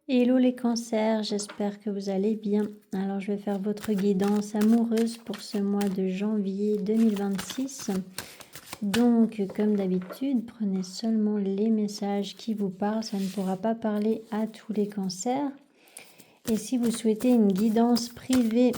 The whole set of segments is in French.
Hello les cancers, j'espère que vous allez bien. Alors je vais faire votre guidance amoureuse pour ce mois de janvier 2026. Donc comme d'habitude, prenez seulement les messages qui vous parlent, ça ne pourra pas parler à tous les cancers. Et si vous souhaitez une guidance privée,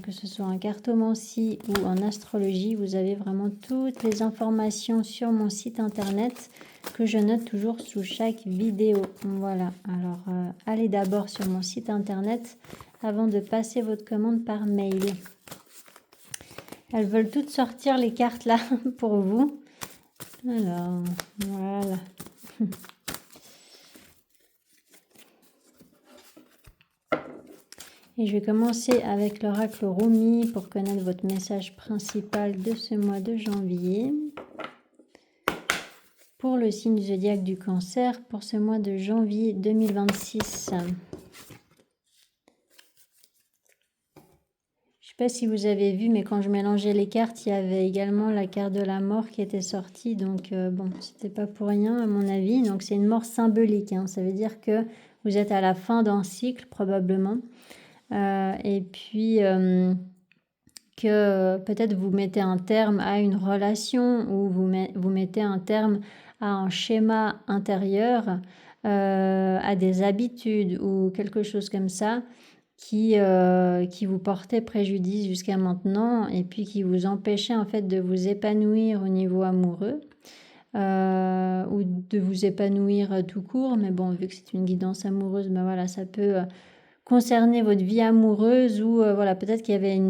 que ce soit en cartomancie ou en astrologie, vous avez vraiment toutes les informations sur mon site internet que je note toujours sous chaque vidéo. Voilà, alors allez d'abord sur mon site internet avant de passer votre commande par mail. Elles veulent toutes sortir les cartes là pour vous. Alors, voilà. Et je vais commencer avec l'oracle Rumi pour connaître votre message principal de ce mois de janvier. Pour le signe du zodiaque du Cancer, pour ce mois de janvier 2026. Je ne sais pas si vous avez vu, mais quand je mélangeais les cartes, il y avait également la carte de la mort qui était sortie. Donc bon, c'était pas pour rien à mon avis. Donc c'est une mort symbolique, hein. Ça veut dire que vous êtes à la fin d'un cycle probablement. Et puis que peut-être vous mettez un terme à une relation ou vous mettez un terme à un schéma intérieur, à des habitudes ou quelque chose comme ça qui vous portait préjudice jusqu'à maintenant et puis qui vous empêchait en fait de vous épanouir au niveau amoureux ou de vous épanouir tout court. Mais bon, vu que c'est une guidance amoureuse, ben voilà, ça peut concerner votre vie amoureuse ou voilà, peut-être qu'il y avait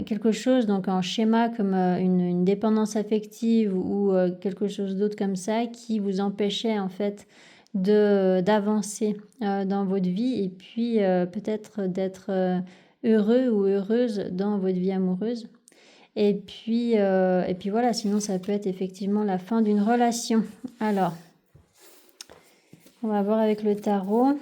quelque chose, donc un schéma comme une dépendance affective ou quelque chose d'autre comme ça qui vous empêchait en fait d'avancer dans votre vie et puis peut-être d'être heureux ou heureuse dans votre vie amoureuse. Et puis voilà, sinon ça peut être effectivement la fin d'une relation. Alors, on va voir avec le tarot.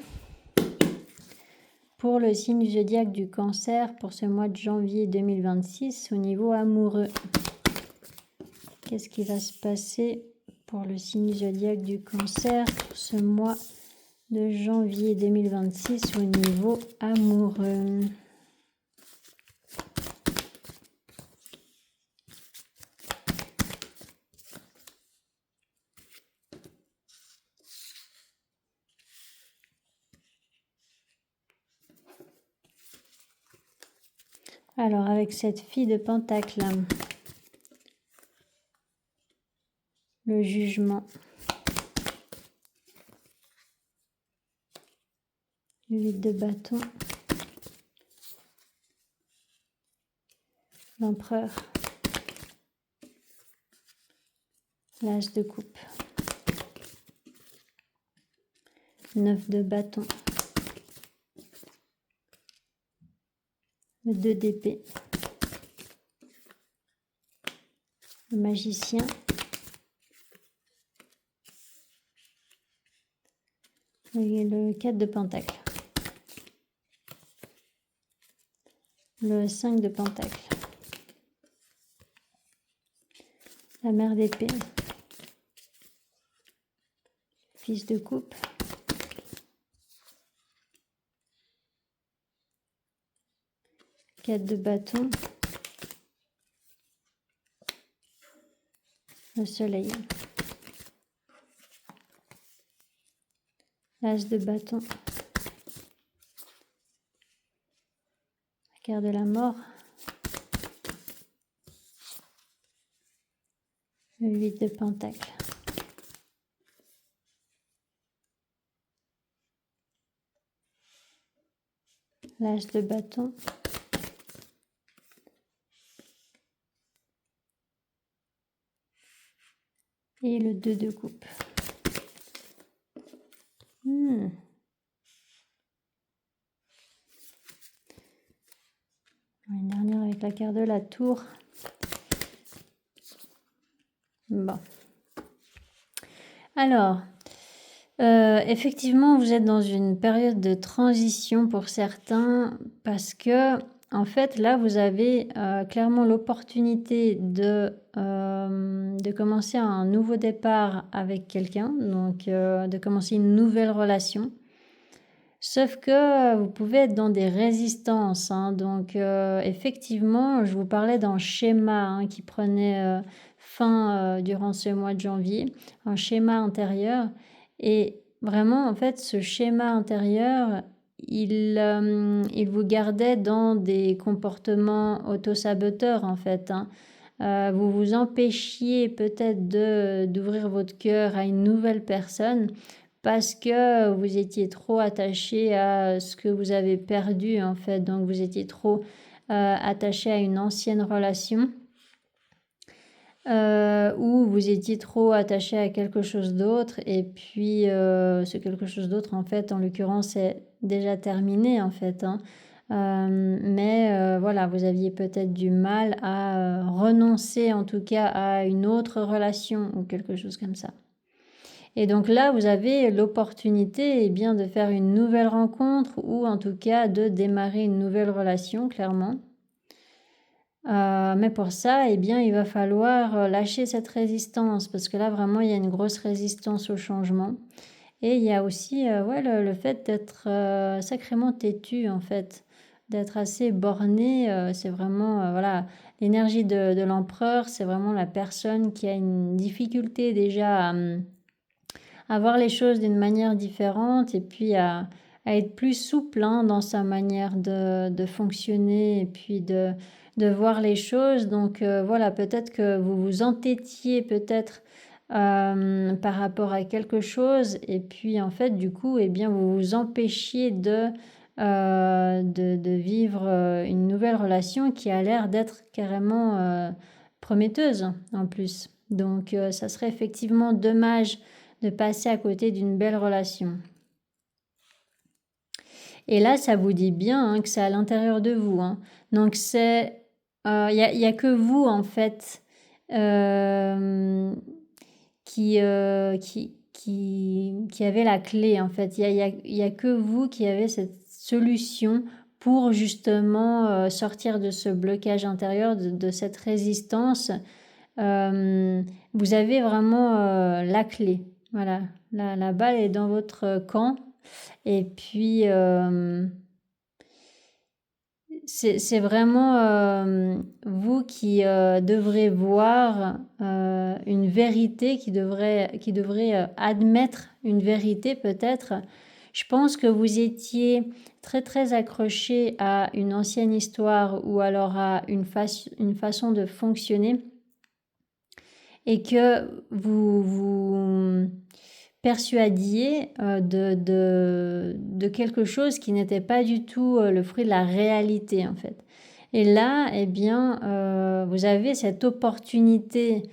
Pour le signe du zodiaque du Cancer, pour ce mois de janvier 2026, au niveau amoureux, qu'est-ce qui va se passer pour le signe du zodiaque du Cancer pour ce mois de janvier 2026 au niveau amoureux? Alors, avec cette fille de Pentacle, le jugement, le 8 de bâton, l'empereur, l'as de coupe, 9 de bâton, le 2 d'épée, le magicien, et le 4 de pentacle, le 5 de pentacle, la mère d'épée, fils de coupe, quatre de bâton, le soleil, l'as de bâton, la carte de la mort, le 8 de pentacle, l'as de bâton, et le 2 de coupe. Une dernière avec la carte de la tour. Bon. Alors, effectivement, vous êtes dans une période de transition pour certains parce que, en fait, là, vous avez clairement l'opportunité de commencer un nouveau départ avec quelqu'un, donc de commencer une nouvelle relation. Sauf que vous pouvez être dans des résistances, hein. Donc effectivement, je vous parlais d'un schéma, hein, qui prenait, fin, durant ce mois de janvier, un schéma intérieur et vraiment, en fait, ce schéma intérieur, il vous gardait dans des comportements autosaboteurs, en fait, hein. Vous vous empêchiez peut-être d'ouvrir votre cœur à une nouvelle personne parce que vous étiez trop attaché à ce que vous avez perdu, en fait. Donc vous étiez trop, attaché à une ancienne relation, ou vous étiez trop attaché à quelque chose d'autre et puis, ce quelque chose d'autre, en fait, en l'occurrence, est déjà terminé, en fait, hein. Mais, voilà, vous aviez peut-être du mal à, renoncer, en tout cas, à une autre relation ou quelque chose comme ça. Et donc là, vous avez l'opportunité, eh bien, de faire une nouvelle rencontre ou en tout cas de démarrer une nouvelle relation, clairement. Mais pour ça, eh bien, il va falloir, lâcher cette résistance parce que là, vraiment, il y a une grosse résistance au changement et il y a aussi, ouais, le fait d'être, sacrément têtu, en fait, d'être assez borné, c'est vraiment, voilà, l'énergie de l'empereur, c'est vraiment la personne qui a une difficulté déjà à voir les choses d'une manière différente et puis à être plus souple, hein, dans sa manière de fonctionner et puis de voir les choses. Donc voilà, peut-être que vous vous entêtiez peut-être par rapport à quelque chose et puis en fait du coup eh bien vous vous empêchiez de vivre une nouvelle relation qui a l'air d'être carrément prometteuse en plus. Donc ça serait effectivement dommage de passer à côté d'une belle relation. Et là, ça vous dit bien, hein, que c'est à l'intérieur de vous, hein. Donc c'est, y a que vous en fait euh, qui avez la clé en fait. Y a que vous qui avez cette solution pour justement sortir de ce blocage intérieur, de cette résistance. Vous avez vraiment la clé. Voilà, la balle est dans votre camp. Et puis, c'est vraiment vous qui devrez voir une vérité, qui devrez admettre une vérité peut-être. Je pense que vous étiez très très accroché à une ancienne histoire ou alors à une façon de fonctionner et que vous persuadiez de quelque chose qui n'était pas du tout le fruit de la réalité en fait. Et là, eh bien, vous avez cette opportunité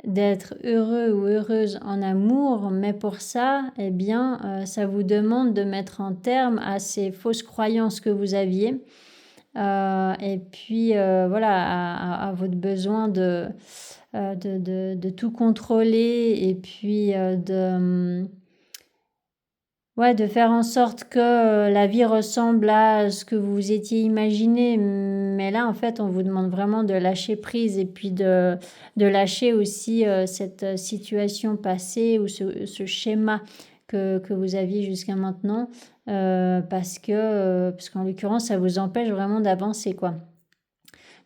d'être heureux ou heureuse en amour, mais pour ça, eh bien, ça vous demande de mettre un terme à ces fausses croyances que vous aviez. Et puis, voilà, à votre besoin de tout contrôler et puis ouais, de faire en sorte que la vie ressemble à ce que vous étiez imaginé. Mais là, en fait, on vous demande vraiment de lâcher prise et puis de lâcher aussi cette situation passée ou ce schéma que vous aviez jusqu'à maintenant parce qu'en l'occurrence, ça vous empêche vraiment d'avancer, quoi.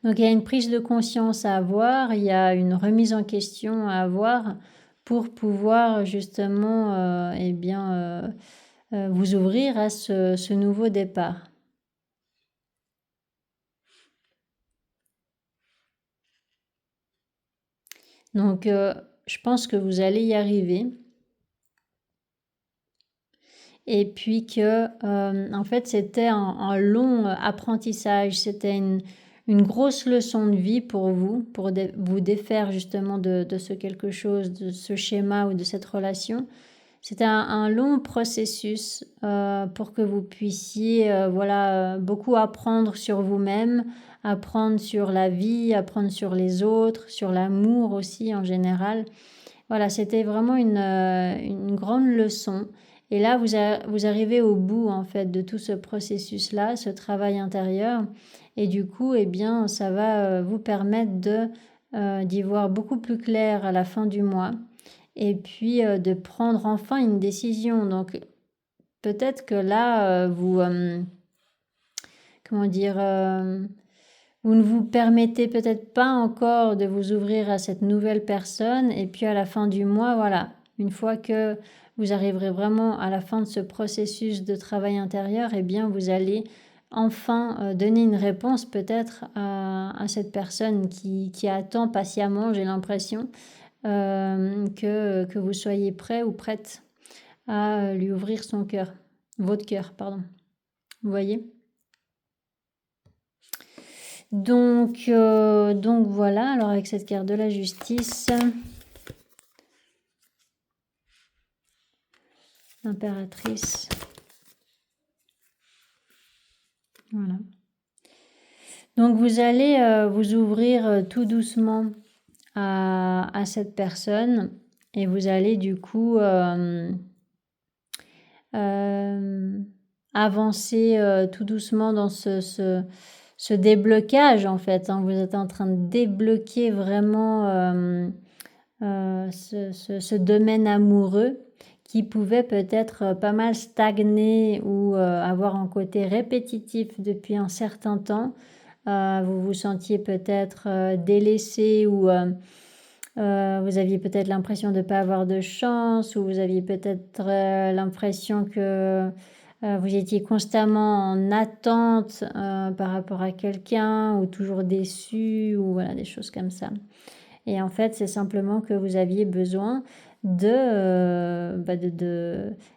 Donc, il y a une prise de conscience à avoir, il y a une remise en question à avoir pour pouvoir justement eh bien, vous ouvrir à ce nouveau départ. Donc, je pense que vous allez y arriver. Et puis que, en fait, c'était un long apprentissage, c'était une grosse leçon de vie pour vous, pour vous défaire justement de ce quelque chose, de ce schéma ou de cette relation. C'était un long processus pour que vous puissiez voilà, beaucoup apprendre sur vous-même, apprendre sur la vie, apprendre sur les autres, sur l'amour aussi en général. Voilà, c'était vraiment une grande leçon. Et là, vous arrivez au bout en fait de tout ce processus-là, ce travail intérieur. Et du coup, eh bien, ça va vous permettre d'y voir beaucoup plus clair à la fin du mois et puis de prendre enfin une décision. Donc peut-être que là, comment dire, vous ne vous permettez peut-être pas encore de vous ouvrir à cette nouvelle personne et puis à la fin du mois, voilà, une fois que vous arriverez vraiment à la fin de ce processus de travail intérieur, eh bien vous allez enfin donner une réponse peut-être à cette personne qui attend patiemment, j'ai l'impression, que vous soyez prêt ou prête à lui ouvrir son cœur, votre cœur, pardon. Vous voyez? Donc voilà, alors avec cette carte de la justice, l'impératrice, voilà. Donc vous allez vous ouvrir tout doucement à cette personne et vous allez du coup avancer tout doucement dans ce déblocage en fait, hein. Vous êtes en train de débloquer vraiment ce domaine amoureux qui pouvait peut-être pas mal stagner ou avoir un côté répétitif depuis un certain temps. Vous vous sentiez peut-être délaissé ou vous aviez peut-être l'impression de ne pas avoir de chance ou vous aviez peut-être l'impression que vous étiez constamment en attente par rapport à quelqu'un ou toujours déçu ou voilà des choses comme ça. Et en fait, c'est simplement que vous aviez besoin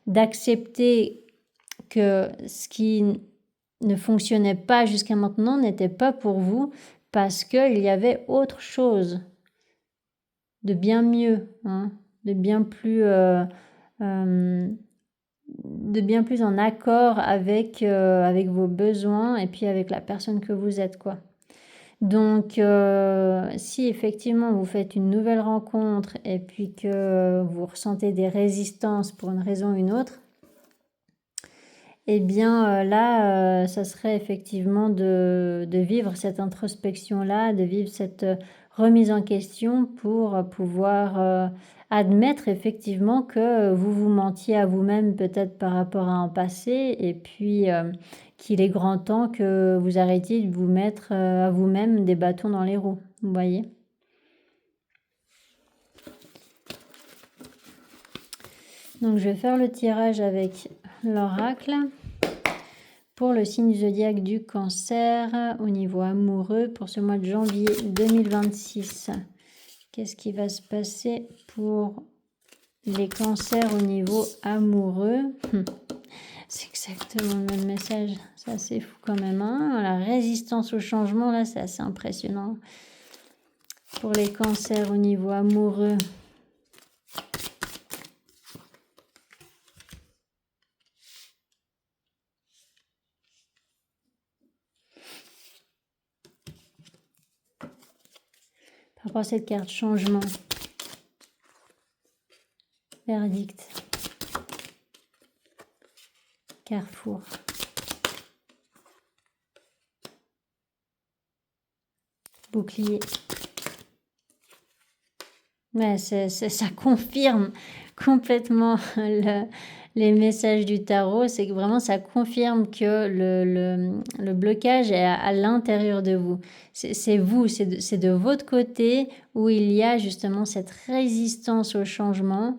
d'accepter que ce qui ne fonctionnait pas jusqu'à maintenant n'était pas pour vous parce qu'il y avait autre chose de bien mieux, hein, de bien plus en accord avec vos besoins et puis avec la personne que vous êtes, quoi. Donc, si effectivement vous faites une nouvelle rencontre et puis que vous ressentez des résistances pour une raison ou une autre, eh bien là, ça serait effectivement de vivre cette introspection-là, de vivre cette remise en question pour pouvoir admettre effectivement que vous vous mentiez à vous-même peut-être par rapport à un passé et puis qu'il est grand temps que vous arrêtiez de vous mettre à vous-même des bâtons dans les roues, vous voyez? Donc je vais faire le tirage avec l'oracle. Pour le signe du zodiaque du Cancer, au niveau amoureux, pour ce mois de janvier 2026. Qu'est-ce qui va se passer pour les cancers au niveau amoureux? C'est exactement le même message. C'est assez fou quand même, hein. La résistance au changement, là, c'est assez impressionnant. Pour les cancers au niveau amoureux. Par rapport à cette carte changement. Verdict. Carrefour. Bouclier. Ouais, ça confirme complètement les messages du tarot. C'est que vraiment, ça confirme que le blocage est à l'intérieur de vous. C'est vous, c'est de votre côté où il y a justement cette résistance au changement.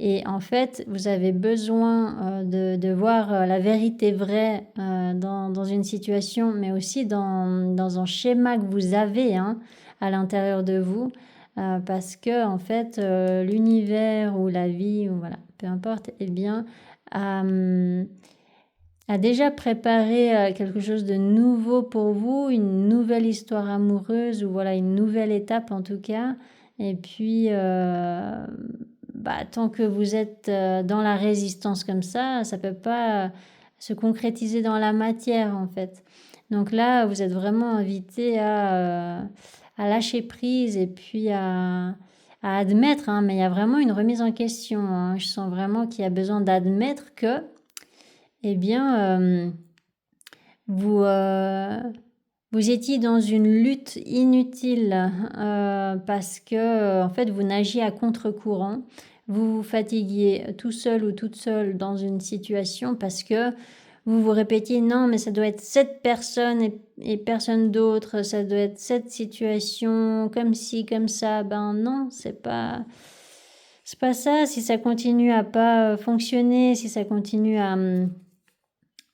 Et en fait, vous avez besoin de voir la vérité vraie dans une situation, mais aussi dans un schéma que vous avez à l'intérieur de vous. Parce que en fait, l'univers ou la vie ou voilà, peu importe, eh bien, a déjà préparé quelque chose de nouveau pour vous, une nouvelle histoire amoureuse ou voilà, une nouvelle étape en tout cas. Et puis, tant que vous êtes dans la résistance comme ça peut pas se concrétiser dans la matière en fait. Donc là, vous êtes vraiment invité à lâcher prise et puis à admettre, mais il y a vraiment une remise en question. Je sens vraiment qu'il y a besoin d'admettre que, eh bien, vous étiez dans une lutte inutile parce que, en fait, vous nagiez à contre-courant. vous vous fatiguiez tout seul ou toute seule dans une situation parce que vous vous répétiez: «Non, mais ça doit être cette personne et personne d'autre, ça doit être cette situation, comme ci, comme ça». Ben non, c'est pas ça. Si ça continue à pas, fonctionner, si ça continue à,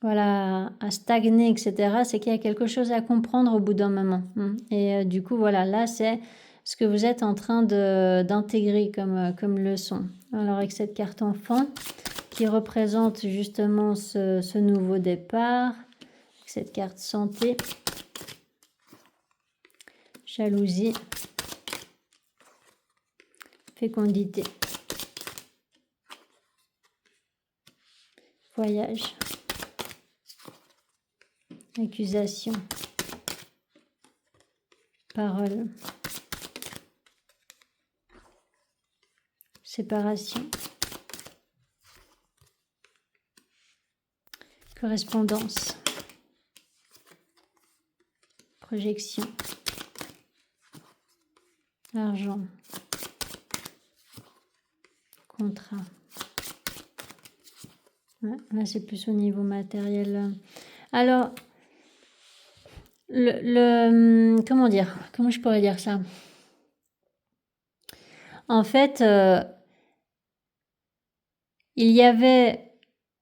voilà, à stagner et cetera, c'est qu'il y a quelque chose à comprendre au bout d'un moment, et du coup, voilà, là, c'est ce que vous êtes en train de d'intégrer comme leçon. Alors avec cette carte enfant qui représente justement ce nouveau départ, cette carte santé, jalousie, fécondité, voyage, accusation, parole, séparation, correspondance, projection, argent, contrat. Ouais, là, c'est plus au niveau matériel. Alors, comment dire? Comment je pourrais dire ça? En fait, il y avait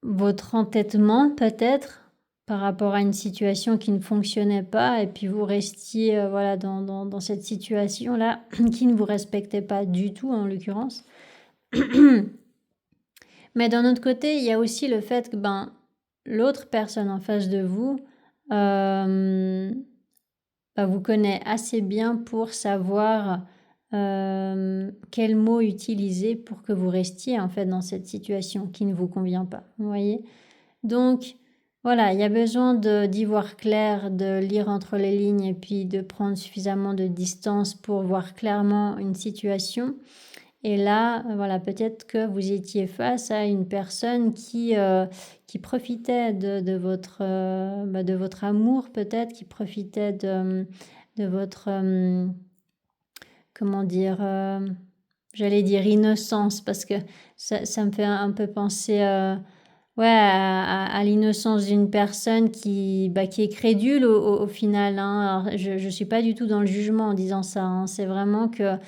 votre entêtement peut-être par rapport à une situation qui ne fonctionnait pas et puis vous restiez, voilà, dans cette situation-là qui ne vous respectait pas du tout en l'occurrence. Mais d'un autre côté, il y a aussi le fait que, ben, l'autre personne en face de vous, vous connaît assez bien pour savoir, quels mots utiliser pour que vous restiez, en fait, dans cette situation qui ne vous convient pas, vous voyez? Donc voilà, il y a besoin d'y voir clair, de lire entre les lignes et puis de prendre suffisamment de distance pour voir clairement une situation. Et là, voilà, peut-être que vous étiez face à une personne qui profitait de votre amour peut-être, qui profitait de votre, comment dire? J'allais dire innocence parce que ça me fait un peu penser, ouais, à l'innocence d'une personne qui est crédule au final, hein. Alors je suis pas du tout dans le jugement en disant ça, hein. C'est vraiment que,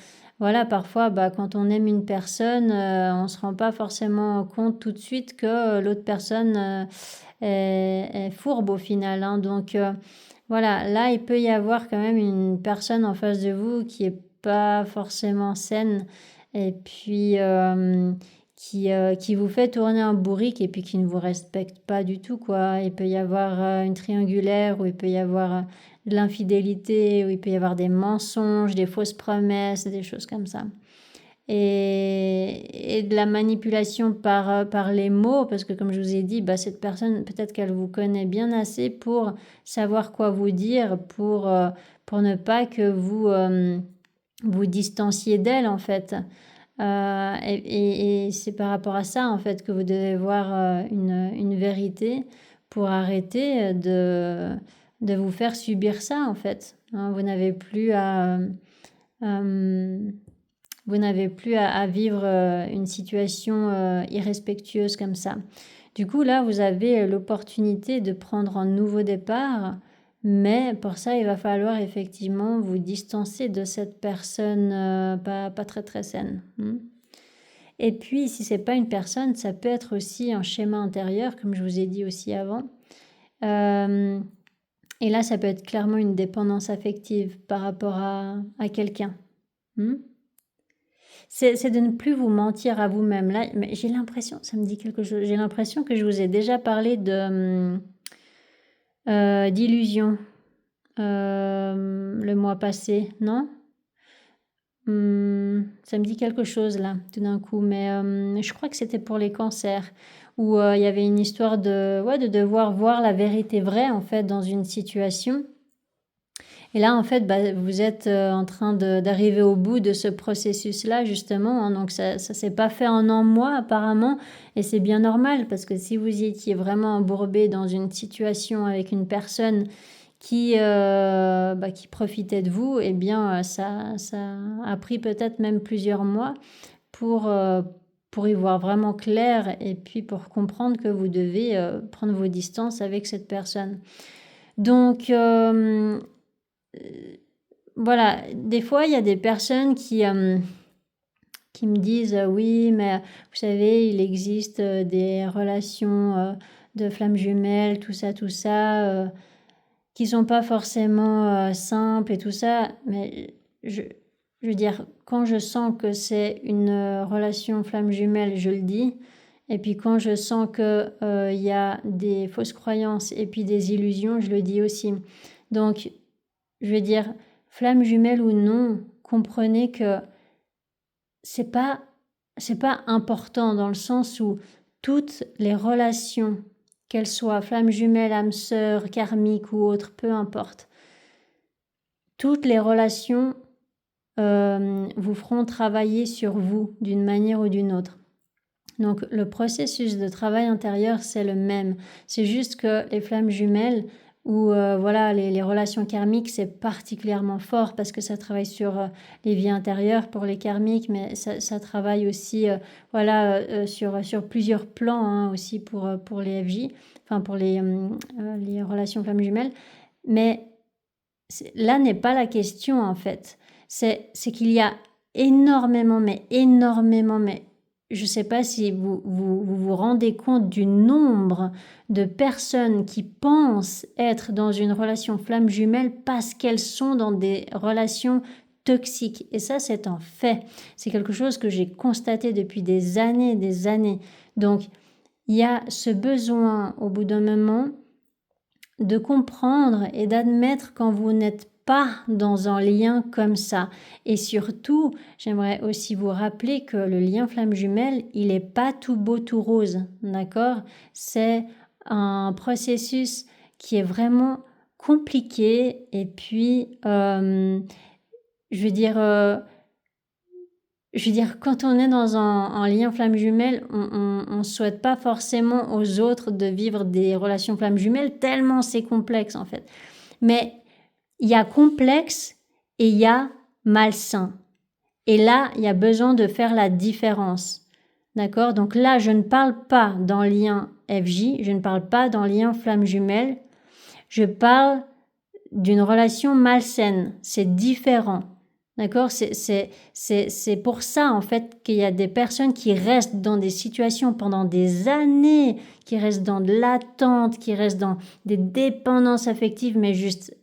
voilà, parfois, quand on aime une personne, on se rend pas forcément compte tout de suite que, l'autre personne, est fourbe au final, hein. Donc voilà, là, il peut y avoir quand même une personne en face de vous qui est pas forcément saine et puis, qui vous fait tourner un bourrique et puis qui ne vous respecte pas du tout, quoi. Il peut y avoir, une triangulaire où il peut y avoir, de l'infidélité, où il peut y avoir des mensonges, des fausses promesses, des choses comme ça. Et de la manipulation par les mots, parce que comme je vous ai dit, cette personne, peut-être qu'elle vous connaît bien assez pour savoir quoi vous dire, pour ne pas que vous distanciez d'elle, en fait. Et c'est par rapport à ça, en fait, que vous devez voir une vérité pour arrêter de vous faire subir ça, en fait. Hein. Euh, vous n'avez plus à vivre une situation irrespectueuse comme ça. Du coup, là, vous avez l'opportunité de prendre un nouveau départ, mais pour ça, il va falloir effectivement vous distancer de cette personne pas très très saine. Et puis, si c'est pas une personne, ça peut être aussi un schéma intérieur, comme je vous ai dit aussi avant. Euh, et là, ça peut être clairement une dépendance affective par rapport à quelqu'un. C'est de ne plus vous mentir à vous-même. Là, mais j'ai l'impression, ça me dit quelque chose, j'ai l'impression que je vous ai déjà parlé d'illusion le mois passé, non? Ça me dit quelque chose là, tout d'un coup, mais je crois que c'était pour les cancers, où il y avait une histoire de devoir voir la vérité vraie en fait dans une situation. Et là, en fait, vous êtes en train d'arriver au bout de ce processus-là, justement. Hein. Donc, ça s'est pas fait en un mois, apparemment. Et c'est bien normal, parce que si vous étiez vraiment embourbé dans une situation avec une personne qui profitait de vous, eh bien, ça a pris peut-être même plusieurs mois pour pour y voir vraiment clair et puis pour comprendre que vous devez prendre vos distances avec cette personne. Donc, voilà, des fois, il y a des personnes qui me disent oui, mais vous savez, il existe des relations de flammes jumelles, tout ça, qui sont pas forcément simples et tout ça. Mais je veux dire, quand je sens que c'est une relation flamme jumelle, je le dis. Et puis quand je sens que il y a des fausses croyances et puis des illusions, je le dis aussi. Donc, je veux dire, flamme jumelle ou non, comprenez que c'est pas important dans le sens où toutes les relations, qu'elles soient flamme jumelle, âme sœur, karmique ou autre, peu importe, toutes les relations vous feront travailler sur vous d'une manière ou d'une autre. Donc le processus de travail intérieur, c'est le même. C'est juste que les flammes jumelles ou voilà, les relations karmiques, c'est particulièrement fort parce que ça travaille sur les vies intérieures pour les karmiques, mais ça travaille aussi sur plusieurs plans hein, aussi pour les FJ, enfin pour les relations flammes jumelles. Mais là n'est pas la question en fait. C'est qu'il y a énormément, mais je ne sais pas si vous rendez compte du nombre de personnes qui pensent être dans une relation flamme jumelle parce qu'elles sont dans des relations toxiques. Et ça, c'est un fait. C'est quelque chose que j'ai constaté depuis des années et des années. Donc, il y a ce besoin, au bout d'un moment, de comprendre et d'admettre quand vous n'êtes pas dans un lien comme ça. Et surtout, j'aimerais aussi vous rappeler que le lien flamme jumelle, il n'est pas tout beau, tout rose, d'accord? C'est un processus qui est vraiment compliqué et puis, je veux dire, quand on est dans un lien flamme jumelle, on souhaite pas forcément aux autres de vivre des relations flamme jumelles tellement c'est complexe en fait. Mais il y a complexe et il y a malsain. Et là, il y a besoin de faire la différence. D'accord? Donc là, je ne parle pas d'un lien FJ, je ne parle pas d'un lien flamme jumelle. Je parle d'une relation malsaine. C'est différent. D'accord? C'est pour ça, en fait, qu'il y a des personnes qui restent dans des situations pendant des années, qui restent dans de l'attente, qui restent dans des dépendances affectives, mais juste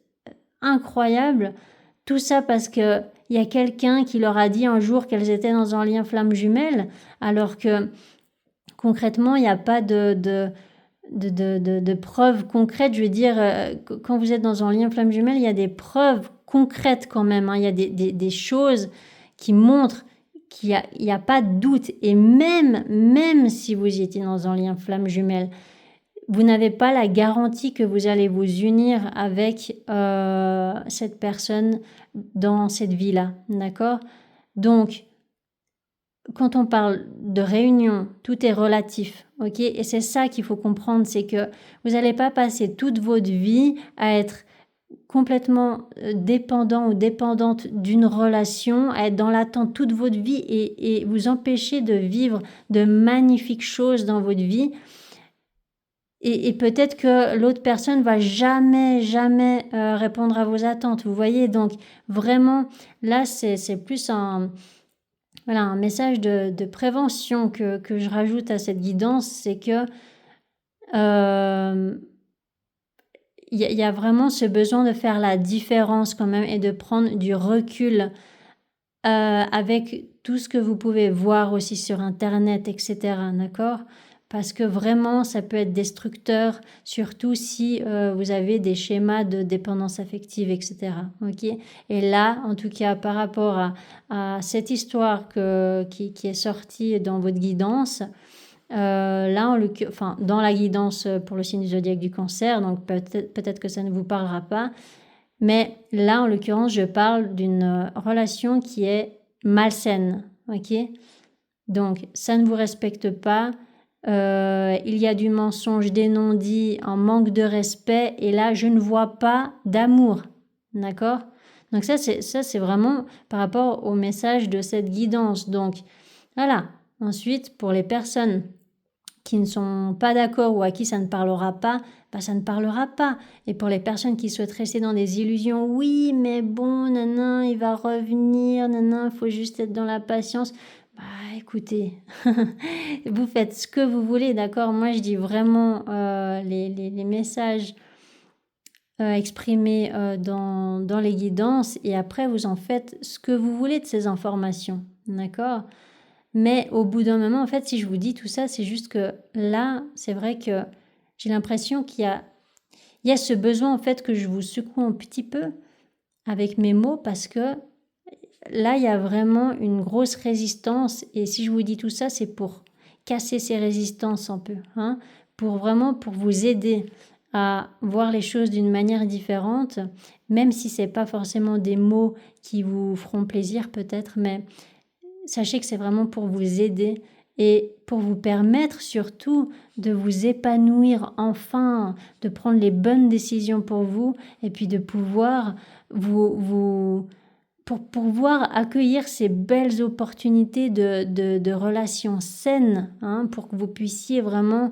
incroyables. Tout ça parce que il y a quelqu'un qui leur a dit un jour qu'elles étaient dans un lien flamme jumelle, alors que concrètement, il n'y a pas de preuves concrètes. Je veux dire, quand vous êtes dans un lien flamme jumelle, il y a des preuves concrètes quand même. Hein. Il y a des choses qui montrent qu'il n'y a pas de doute. Et même si vous étiez dans un lien flamme jumelle, vous n'avez pas la garantie que vous allez vous unir avec cette personne dans cette vie-là. D'accord? Donc, quand on parle de réunion, tout est relatif, ok? Et c'est ça qu'il faut comprendre, c'est que vous n'allez pas passer toute votre vie à être complètement dépendant ou dépendante d'une relation, à être dans l'attente toute votre vie et vous empêcher de vivre de magnifiques choses dans votre vie. Et peut-être que l'autre personne va jamais répondre à vos attentes. Vous voyez, donc vraiment, là, c'est plus un message de prévention que je rajoute à cette guidance, c'est que il y a vraiment ce besoin de faire la différence quand même et de prendre du recul avec tout ce que vous pouvez voir aussi sur Internet, etc. D'accord? Parce que vraiment, ça peut être destructeur, surtout si vous avez des schémas de dépendance affective, etc. Okay? Et là, en tout cas, par rapport à cette histoire qui est sortie dans votre guidance, là, dans la guidance pour le signe du zodiaque du Cancer, donc peut-être que ça ne vous parlera pas, mais là, en l'occurrence, je parle d'une relation qui est malsaine, ok? Donc, ça ne vous respecte pas, il y a du mensonge, des non-dits, un manque de respect, et là, je ne vois pas d'amour, d'accord? Donc ça, c'est vraiment par rapport au message de cette guidance. Donc, voilà, Ensuite, pour les personnes qui ne sont pas d'accord ou à qui ça ne parlera pas, bah ça ne parlera pas. Et pour les personnes qui souhaitent rester dans des illusions, oui, mais bon, nanan, il va revenir, nanan, il faut juste être dans la patience. Bah écoutez, vous faites ce que vous voulez, d'accord? Moi, je dis vraiment les messages exprimés dans les guidances et après, vous en faites ce que vous voulez de ces informations, d'accord? Mais au bout d'un moment, en fait, si je vous dis tout ça, c'est juste que là, c'est vrai que j'ai l'impression il y a ce besoin, en fait, que je vous secoue un petit peu avec mes mots parce que là, il y a vraiment une grosse résistance. Et si je vous dis tout ça, c'est pour casser ces résistances un peu, hein, pour vous aider à voir les choses d'une manière différente, même si c'est pas forcément des mots qui vous feront plaisir peut-être, mais sachez que c'est vraiment pour vous aider et pour vous permettre surtout de vous épanouir enfin, de prendre les bonnes décisions pour vous et puis de pouvoir pour pouvoir accueillir ces belles opportunités de relations saines, hein, pour que vous puissiez vraiment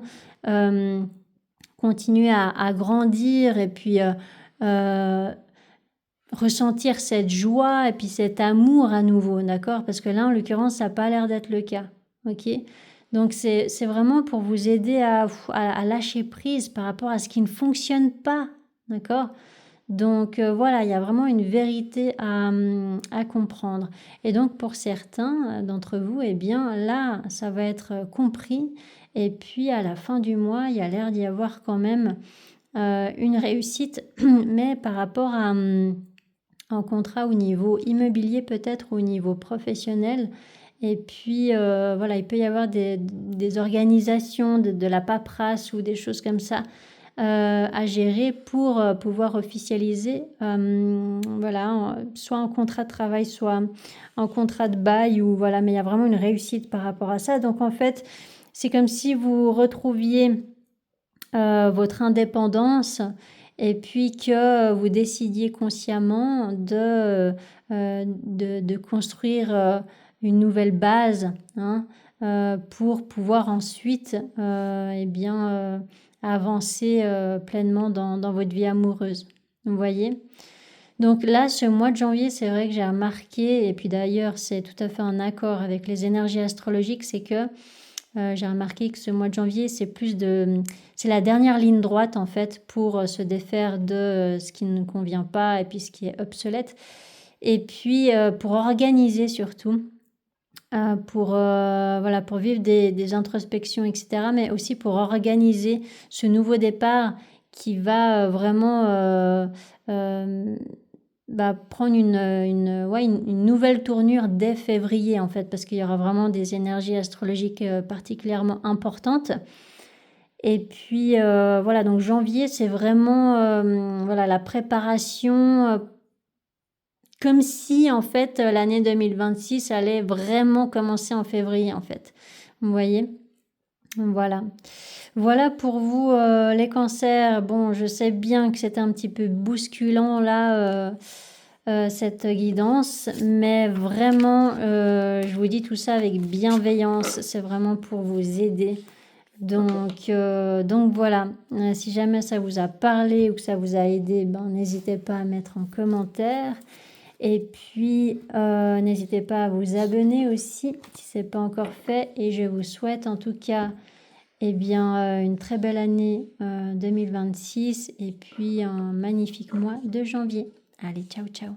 continuer à grandir et puis euh, ressentir cette joie et puis cet amour à nouveau, d'accord? Parce que là, en l'occurrence, ça n'a pas l'air d'être le cas, ok? Donc, c'est vraiment pour vous aider à lâcher prise par rapport à ce qui ne fonctionne pas, d'accord? Donc, voilà, il y a vraiment une vérité à comprendre. Et donc, pour certains d'entre vous, eh bien, là, ça va être compris. Et puis, à la fin du mois, il y a l'air d'y avoir quand même une réussite, mais par rapport à un contrat au niveau immobilier peut-être, au niveau professionnel. Et puis voilà, il peut y avoir des organisations, de la paperasse ou des choses comme ça à gérer pour pouvoir officialiser, voilà, soit un contrat de travail, soit un contrat de bail, ou voilà, mais il y a vraiment une réussite par rapport à ça. Donc en fait, c'est comme si vous retrouviez votre indépendance et puis que vous décidiez consciemment de construire une nouvelle base, hein, pour pouvoir ensuite eh bien, avancer pleinement dans votre vie amoureuse. Vous voyez? Donc là, ce mois de janvier, c'est vrai que j'ai remarqué, et puis d'ailleurs, c'est tout à fait en accord avec les énergies astrologiques, c'est que j'ai remarqué que ce mois de janvier, c'est la dernière ligne droite en fait pour se défaire de ce qui ne convient pas et puis ce qui est obsolète. Et puis pour organiser surtout, voilà, pour vivre des introspections, etc. Mais aussi pour organiser ce nouveau départ qui va vraiment prendre une nouvelle tournure dès février en fait, parce qu'il y aura vraiment des énergies astrologiques particulièrement importantes. Et puis voilà, donc janvier, c'est vraiment voilà, la préparation, comme si en fait l'année 2026 allait vraiment commencer en février en fait. Vous voyez? Voilà. Voilà pour vous les cancers. Bon, je sais bien que c'est un petit peu bousculant là, cette guidance, mais vraiment, je vous dis tout ça avec bienveillance. C'est vraiment pour vous aider. Donc voilà, si jamais ça vous a parlé ou que ça vous a aidé, n'hésitez pas à mettre en commentaire. Et puis, n'hésitez pas à vous abonner aussi si ce n'est pas encore fait. Et je vous souhaite en tout cas eh bien, une très belle année 2026 et puis un magnifique mois de janvier. Allez, ciao, ciao.